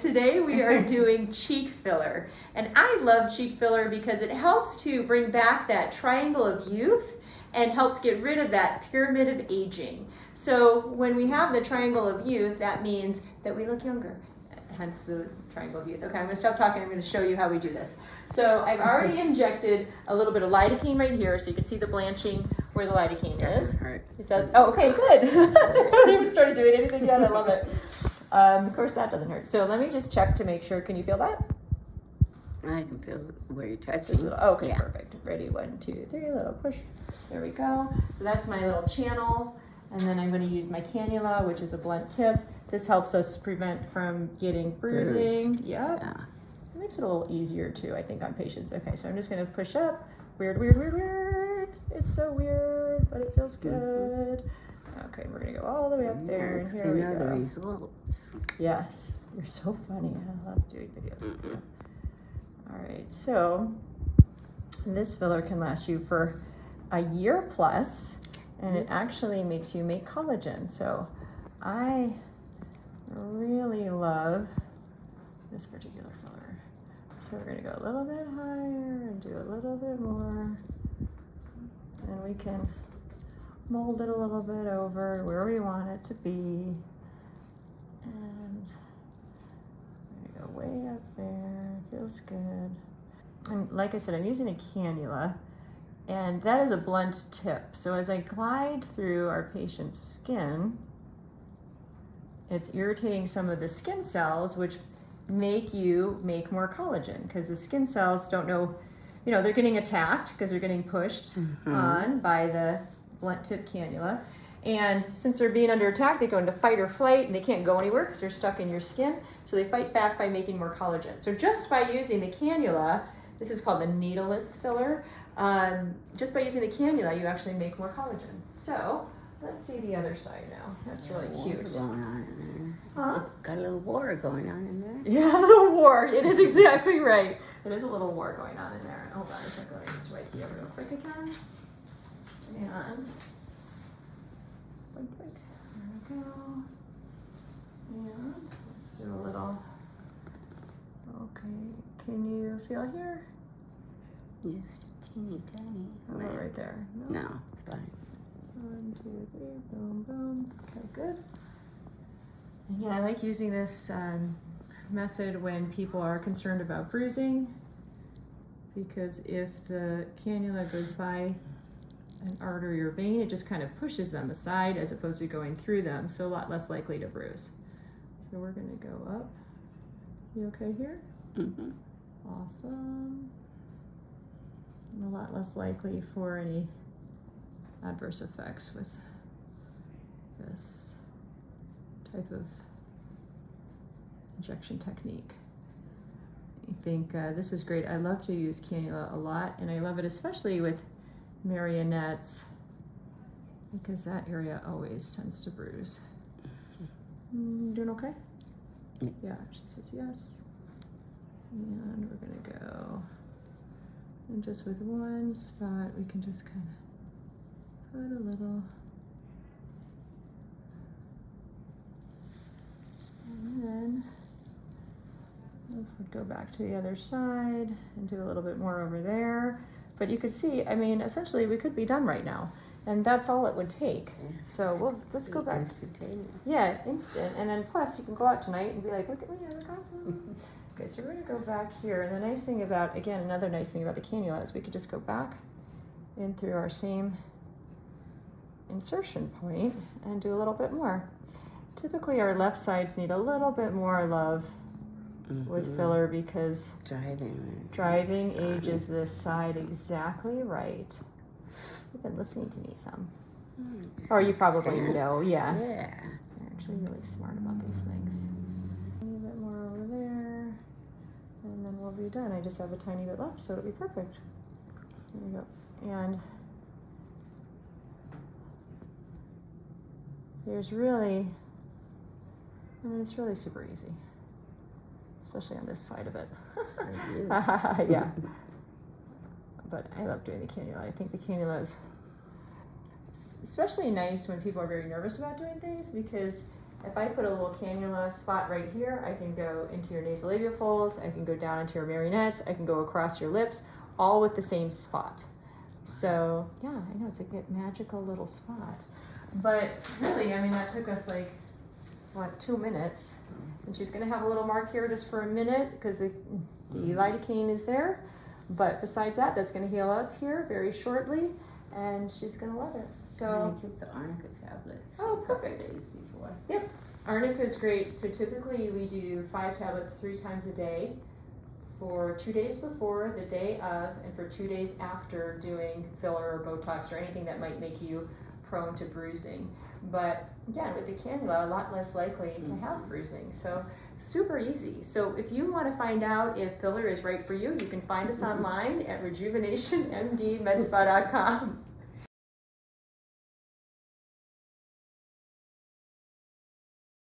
today we are doing cheek filler. And I love cheek filler because it helps to bring back that triangle of youth and helps get rid of that pyramid of aging. So when we have the triangle of youth, that means that we look younger. Hence the triangle of youth. Okay, I'm gonna stop talking. I'm gonna show you how we do this. So I've already injected a little bit of lidocaine right here, so you can see the blanching where the lidocaine is. Hurt. It does. Oh, okay, good. I haven't even started doing anything yet. I love it. Of course, that doesn't hurt. So let me just check to make sure. Can you feel that? I can feel where you're touching. Just a little. Oh, okay, yeah. Perfect. Ready? 1, 2, 3. A little push. There we go. So that's my little channel, and then I'm going to use my cannula, which is a blunt tip. This helps us prevent from getting bruising. Yep. Yeah. It makes it a little easier too, I think, on patients. Okay, so I'm just going to push up. Weird, weird, weird, weird. It's so weird, but it feels good. Okay, we're going to go all the way up there, and here we go. The results. Yes, you're so funny. I love doing videos with you. All right, so this filler can last you for a year plus, and it actually makes you make collagen. So I really love this particular filler. So we're going to go a little bit higher and do a little bit more, and we can mold it a little bit over where we want it to be, and we're going to go way up there. Feels good. And like I said, I'm using a cannula, and that is a blunt tip. So as I glide through our patient's skin, it's irritating some of the skin cells, which make you make more collagen, because the skin cells don't know, you know, they're getting attacked because they're getting pushed on by the blunt tip cannula. And since they're being under attack, they go into fight or flight, and they can't go anywhere because they're stuck in your skin. So they fight back by making more collagen. So just by using the cannula, this is called the needleless filler, just by using the cannula, you actually make more collagen. So let's see the other side now. That's really cute. Going on in there. Huh? Got a little war going on in there. Yeah, a little war. It is exactly right. It is a little war going on in there. Hold on a second. Let me just wipe you up real quick again. And quick. There we go. And let's do a little. Okay. Can you feel here? Just teeny tiny. How about right there? No, it's fine. 1, 2, 3. Boom, boom. Okay, good. Again, I like using this method when people are concerned about bruising, because if the cannula goes by an artery or vein, it just kind of pushes them aside as opposed to going through them, so a lot less likely to bruise. So we're going to go up. You okay here? Mm-hmm. Awesome. And a lot less likely for any adverse effects with this type of injection technique. I think this is great. I love to use cannula a lot, and I love it especially with marionettes, because that area always tends to bruise. Doing okay? Yeah, she says yes. And we're gonna go, and just with one spot, we can just kind of put a little, and then if we go back to the other side and do a little bit more over there. But you could see, I mean, essentially we could be done right now, and that's all it would take. So let's go back. Instantaneous. Yeah, instant. And then plus you can go out tonight and be like, look at me, I look awesome. Okay, so we're gonna go back here. And the nice thing about, again, another nice thing about the cannula is we could just go back in through our same insertion point and do a little bit more. Typically our left sides need a little bit more love with filler, because driving ages this side exactly right. You've been listening to me some. Or you probably know, yeah. Yeah. You're actually really smart about these things. A little bit more over there, and then we'll be done. I just have a tiny bit left, so it'll be perfect. There we go. And there's really, I mean, it's really super easy, especially on this side of it. Yeah. But I love doing the cannula. I think the cannula is especially nice when people are very nervous about doing things, because if I put a little cannula spot right here, I can go into your nasolabial folds, I can go down into your marionettes, I can go across your lips, all with the same spot. So yeah, I know, it's like a magical little spot. But really, I mean, that took us like, what, 2 minutes. And she's gonna have a little mark here just for a minute because the lidocaine is there. But besides that, that's gonna heal up here very shortly, and she's gonna love it. So I took the arnica tablets Oh, a couple perfect. days before. Yep, arnica is great. So typically we do 5 tablets 3 times a day for 2 days before, the day of, and for 2 days after doing filler or Botox or anything that might make you prone to bruising. But again, with the cannula, a lot less likely to have bruising. So super easy. So if you want to find out if filler is right for you, you can find us online at RejuvenationMDMedspa.com.